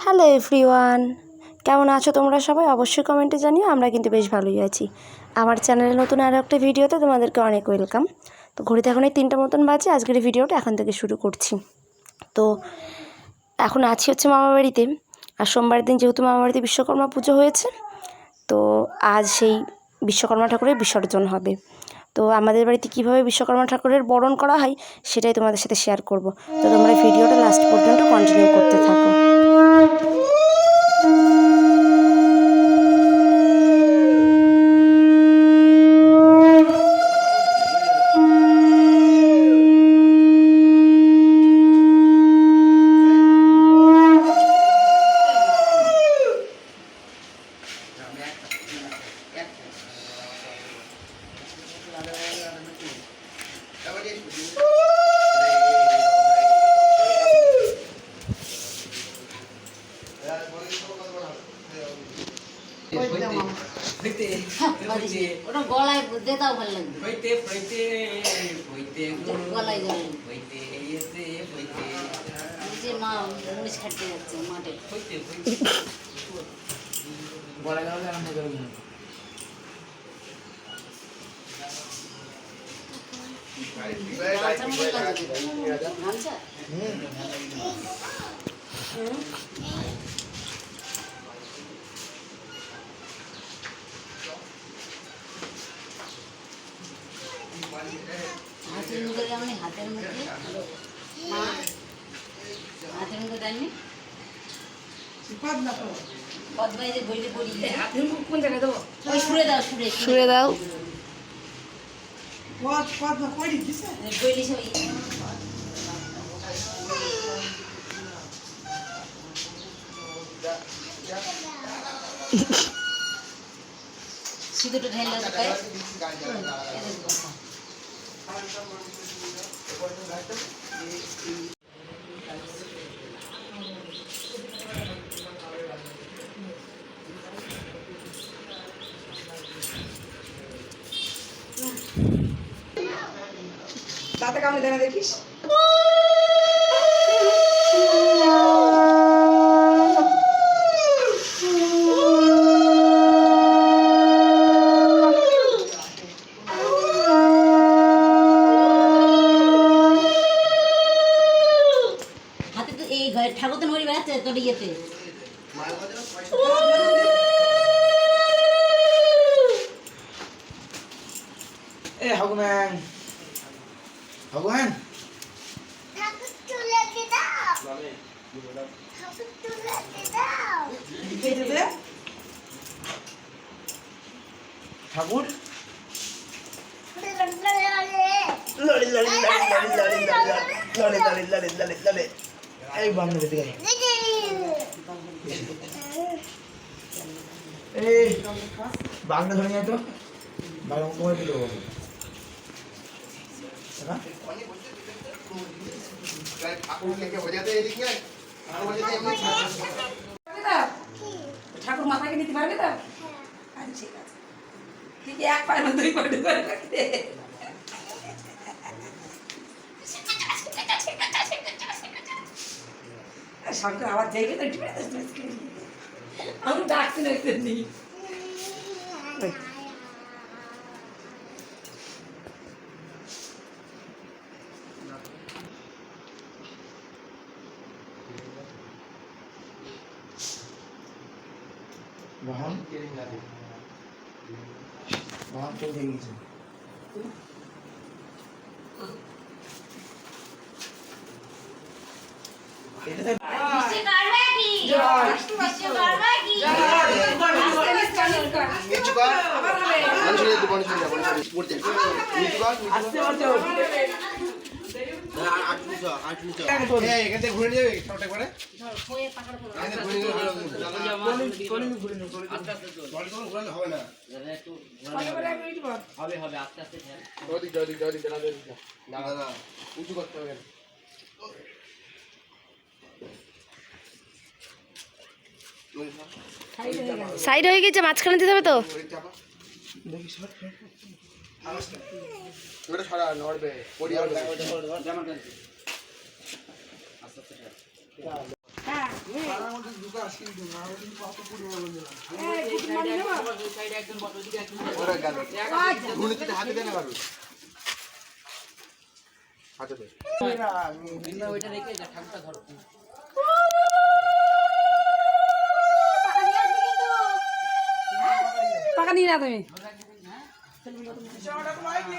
Hello everyone, কেমন আছো তোমরা সবাই? অবশ্যই কমেন্টে জানিও। আমরা কিন্তু বেশ ভালোই আছি। আমার চ্যানেলে নতুন আরও একটা ভিডিওতে তোমাদেরকে অনেক ওয়েলকাম। তো ঘড়িতে এখন এই 3টা মতন বাজে। আজকের ভিডিওটা এখন থেকে শুরু করছি। তো এখন আছি হচ্ছে মামাবাড়িতে। আর সোমবার দিন যেহেতু মামাবাড়িতে বিশ্বকর্মা পুজো হয়েছে, তো আজ সেই বিশ্বকর্মা ঠাকুরের বিসর্জন হবে। তো আমাদের বাড়িতে কীভাবে বিশ্বকর্মা ঠাকুরের বরণ করা হয় সেটাই তোমাদের সাথে শেয়ার করব। তো তোমরা ভিডিওটা লাস্ট পর্যন্ত কন্টিনিউ করতে থাকো। ওটা গলায় দেতাও ভালো লাগবে। গলায় যে মা মুনিশ খাটতে যাচ্ছে মাঠে। হাতের মুখে যেমন হাতের মুখে মা হাতের মুখে দেননি পদ্মায় যে বইলে পড়ি হাতের মুখ কোন জায়গায় দেবো? ওই সুরে দাও, সুরে দাও। বইলে সব সিঁদুরটা ঢেলে দাও পায়ে। দাঁতে কামড়ে দেয় না দেখিস? হাতে তো এই ঠাকুর তো নড়ি বেড়াচ্ছে তোর ইয়েতে। ভগবান ভগবান ঠাকুর এই বামনে বেঁধে গেল। এই বাংলা ধরে যায় তো বাংলা তোমার দিল ঠাকুর মাথাকে নিতে পারবে তো? ঠিক আছে, ঠিক এক পায়ে না দুই পায়ে করে রাখতে। শঙ্কর আবার যাইবে তো আমি ডাকতে ডাকতে নিই। বাহন বাহন চলে গেছে। ঘুরে যাবে উঁচু করতে হবে। সাইড হয়ে গেছে, মাঝখানে দিতে হবে তো। ওটা সারা নড়বে। হ্যাঁ তার মধ্যে দুটো আসি না হলে কিন্তু কত পুরো হয়ে গেল এই গুড মর্নিং ওরা গেল গুণিতে হাতে দেনা কারু হাতে দে ওইটা রেখে ঠাকুরটা ধরো টাকা নিয়ে না তুমি বিছানাটা তো লাইনি